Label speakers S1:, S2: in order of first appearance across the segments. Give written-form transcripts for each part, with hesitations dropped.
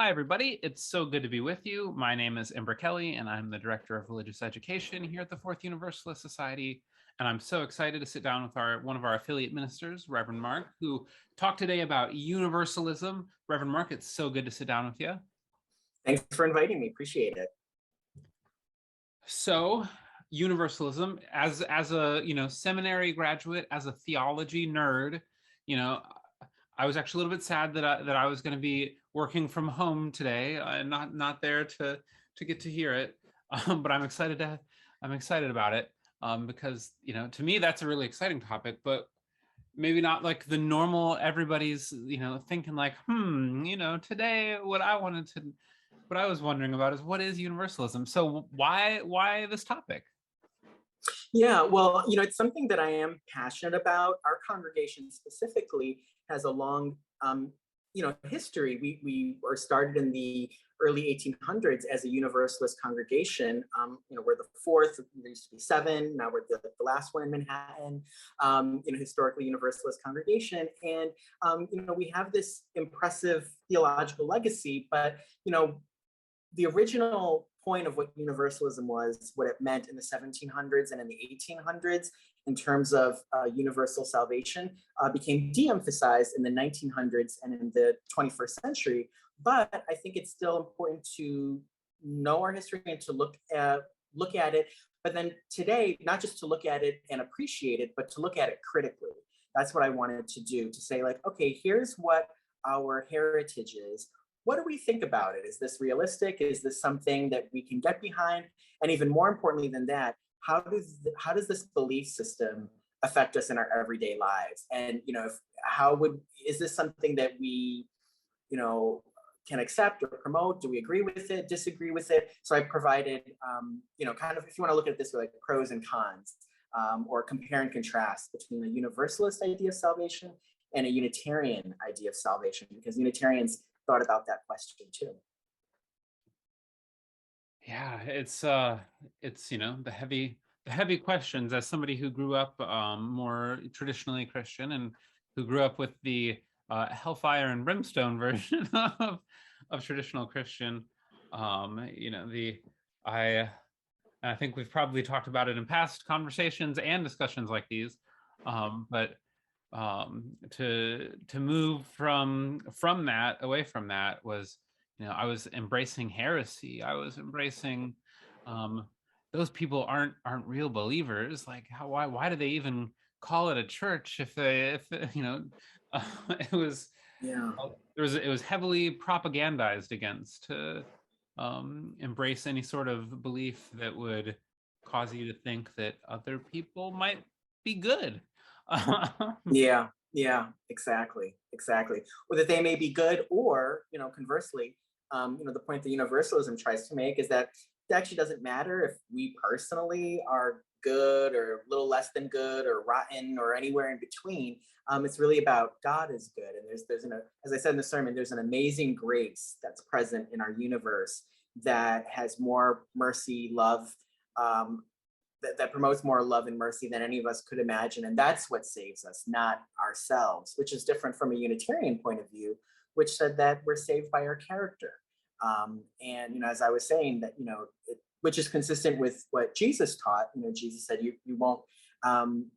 S1: Hi, everybody. It's so good to be with you. My name is Ember Kelly, and I'm the Director of Religious Education here at the Fourth Universalist Society. And I'm so excited to sit down with one of our affiliate ministers, Reverend Mark, who talked today about universalism. Reverend Mark, it's so good to sit down with you.
S2: Thanks for inviting me. Appreciate it.
S1: So, universalism, as a seminary graduate, as a theology nerd, I was actually a little bit sad that I was going to be working from home today, and not there to get to hear it. But I'm excited about it because to me that's a really exciting topic, but maybe not like the normal everybody's thinking like today what I was wondering about is what is universalism. So why this topic?
S2: Yeah, well, it's something that I am passionate about. Our congregation specifically has a long, history. We were started in the early 1800s as a Universalist congregation. We're the fourth. There used to be seven. Now we're the last one in Manhattan. Historically Universalist congregation, and we have this impressive theological legacy. But the original point of what universalism was, what it meant in the 1700s and in the 1800s in terms of universal salvation, became de-emphasized in the 1900s and in the 21st century. But I think it's still important to know our history and to look at it. But then today, not just to look at it and appreciate it, but to look at it critically. That's what I wanted to do, to say like, okay, here's what our heritage is. What do we think about it? Is this realistic? Is this something that we can get behind? And even more importantly than that, how does this belief system affect us in our everyday lives? And is this something that we can accept or promote? Do we agree with it? Disagree with it? So I provided kind of, if you want to look at this like pros and cons, or compare and contrast between a universalist idea of salvation and a Unitarian idea of salvation, because Unitarians thought about that question too.
S1: Yeah, it's the heavy questions. As somebody who grew up more traditionally Christian and who grew up with the hellfire and brimstone version of traditional Christian, I think we've probably talked about it in past conversations and discussions like these, but to move from that, away from that, was I was embracing heresy. I was embracing those people aren't real believers. Like why do they even call it a church if it was it was heavily propagandized against to embrace any sort of belief that would cause you to think that other people might be good.
S2: Yeah, exactly. Or that they may be good, or conversely, the point that universalism tries to make is that it actually doesn't matter if we personally are good or a little less than good or rotten or anywhere in between. It's really about God is good, and as I said in the sermon, there's an amazing grace that's present in our universe that has more mercy, love, that promotes more love and mercy than any of us could imagine. And that's what saves us, not ourselves, which is different from a Unitarian point of view, which said that we're saved by our character. And as I was saying, that which is consistent with what Jesus taught. Jesus said you won't,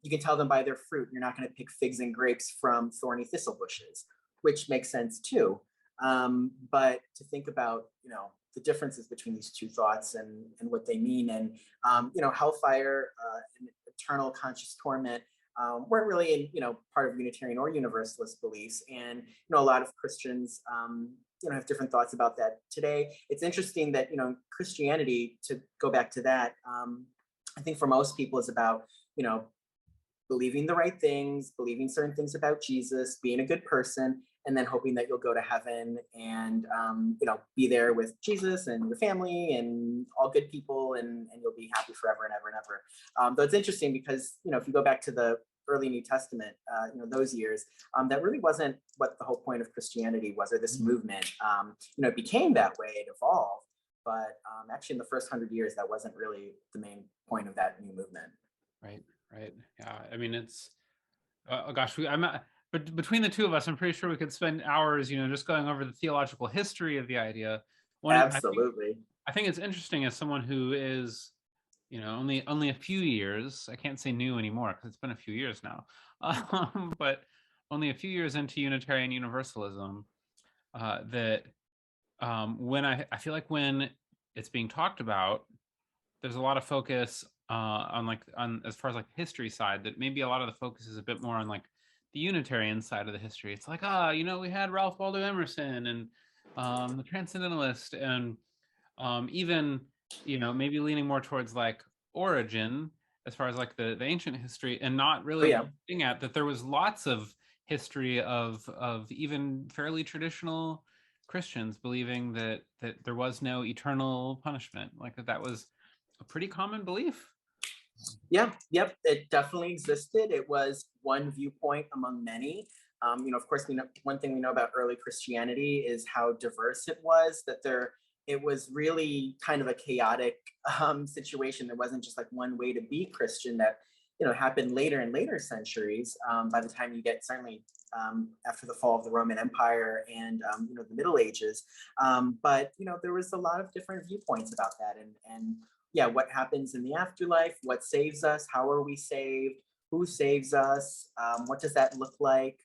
S2: you can tell them by their fruit. You're not going to pick figs and grapes from thorny thistle bushes, which makes sense too. But to think about the differences between these two thoughts and what they mean, and hellfire and eternal conscious torment weren't really part of Unitarian or Universalist beliefs, and a lot of Christians have different thoughts about that today. It's interesting that Christianity, to go back to that, I think for most people is about believing the right things, believing certain things about Jesus, being a good person, and then hoping that you'll go to heaven and be there with Jesus and your family and all good people, and you'll be happy forever and ever and ever. Though it's interesting because if you go back to the early New Testament, those years, that really wasn't what the whole point of Christianity was, or this movement. It became that way, it evolved, but actually in the first 100 years, that wasn't really the main point of that new movement.
S1: Right. Yeah. I mean, it's gosh, but between the two of us, I'm pretty sure we could spend hours, just going over the theological history of the idea. One,
S2: Absolutely.
S1: I think it's interesting as someone who is, only a few years. I can't say new anymore because it's been a few years now, but only a few years into Unitarian Universalism. That when I feel like when it's being talked about, there's a lot of focus on as far as like the history side, that maybe a lot of the focus is a bit more on like the Unitarian side of the history. It's like, we had Ralph Waldo Emerson and the Transcendentalist, and even maybe leaning more towards like Origin as far as like the ancient history, and not
S2: Oh
S1: really
S2: yeah.
S1: looking at that there was lots of history of even fairly traditional Christians believing that there was no eternal punishment, like that was a pretty common belief.
S2: Yeah, yep, it definitely existed. It was one viewpoint among many. Of course, we know one thing we know about early Christianity is how diverse it was. It was really kind of a chaotic situation. There wasn't just like one way to be Christian. That happened later in later centuries. By the time you get certainly after the fall of the Roman Empire and the Middle Ages, but there was a lot of different viewpoints about that, and yeah, what happens in the afterlife, what saves us, how are we saved, who saves us, what does that look like?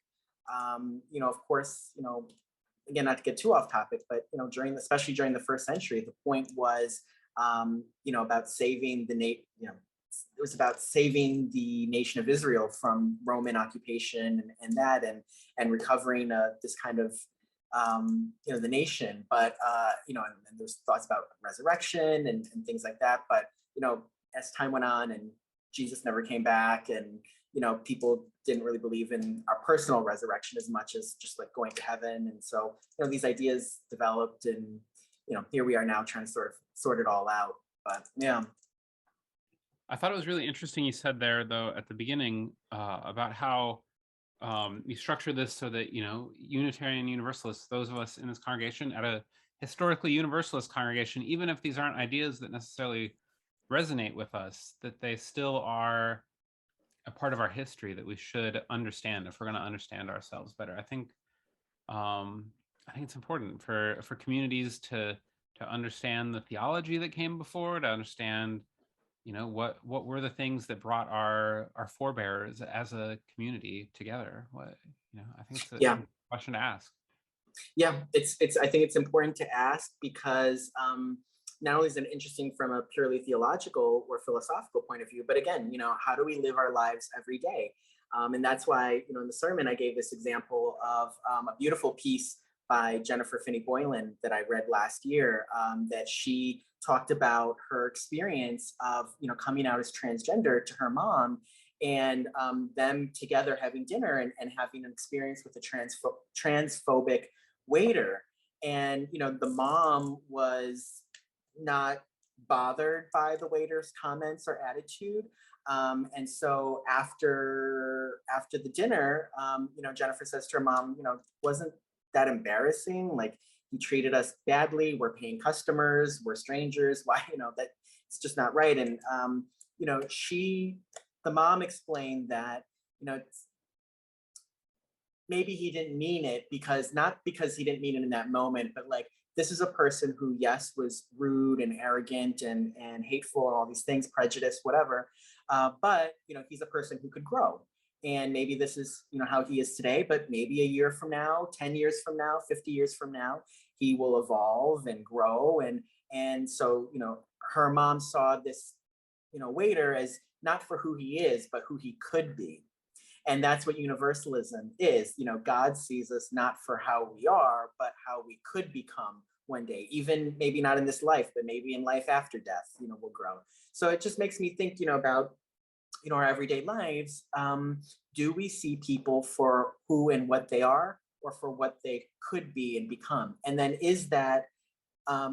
S2: Of course, again, not to get too off topic, but especially during the first century, the point was, about saving it was about saving the nation of Israel from Roman occupation and recovering this kind of the nation. But and there's thoughts about resurrection and things like that. But as time went on and Jesus never came back, and people didn't really believe in our personal resurrection as much as just like going to heaven. And so these ideas developed, and here we are now trying to sort it all out. But yeah.
S1: I thought it was really interesting you said there, though, at the beginning about how you structure this so that, Unitarian Universalists, those of us in this congregation, at a historically Universalist congregation, even if these aren't ideas that necessarily resonate with us, that they still are a part of our history that we should understand if we're going to understand ourselves better. I think it's important for communities to understand the theology that came before, to understand what were the things that brought our forebears as a community together. I think it's
S2: Yeah.
S1: a question to ask.
S2: Yeah, it's I think it's important to ask because not only is it interesting from a purely theological or philosophical point of view, but again, how do we live our lives every day? And that's why, in the sermon, I gave this example of a beautiful piece by Jennifer Finney Boylan that I read last year, that she talked about her experience of, coming out as transgender to her mom, and them together having dinner and having an experience with a transphobic waiter. And the mom was not bothered by the waiter's comments or attitude. And so after the dinner, Jennifer says to her mom, wasn't that embarrassing? Like, he treated us badly. We're paying customers. We're strangers. Why, that it's just not right. And the mom explained that maybe he didn't mean it, not because he didn't mean it in that moment, but like, this is a person who, yes, was rude and arrogant and hateful and all these things, prejudiced, whatever. But he's a person who could grow. And maybe this is how he is today, but maybe a year from now, 10 years from now, 50 years from now, he will evolve and grow. And so her mom saw this waiter as not for who he is, but who he could be. And that's what universalism is. God sees us not for how we are, but how we could become one day, even maybe not in this life, but maybe in life after death, we'll grow. So it just makes me think, about, our everyday lives. Do we see people for who and what they are, or for what they could be and become? And then is that a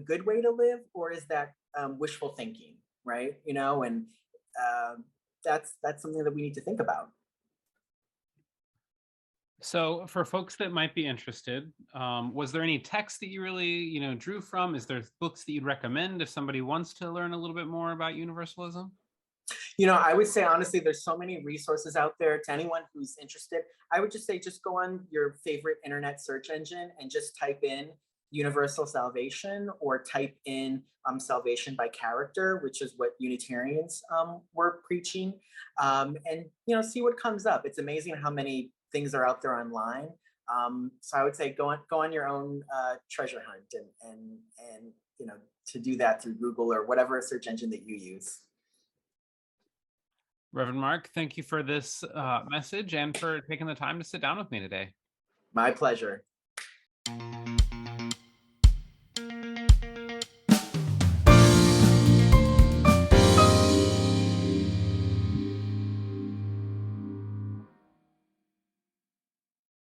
S2: good way to live, or is that wishful thinking, right? And that's something that we need to think about.
S1: So for folks that might be interested, was there any text that you really, drew from? Is there books that you'd recommend if somebody wants to learn a little bit more about universalism?
S2: I would say honestly, there's so many resources out there. To anyone who's interested, I would just say just go on your favorite internet search engine and just type in universal salvation, or type in salvation by character, which is what Unitarians were preaching, and see what comes up. It's amazing how many things are out there online. So I would say go on your own treasure hunt, and to do that through Google or whatever search engine that you use.
S1: Reverend Mark, thank you for this message and for taking the time to sit down with me today.
S2: My pleasure.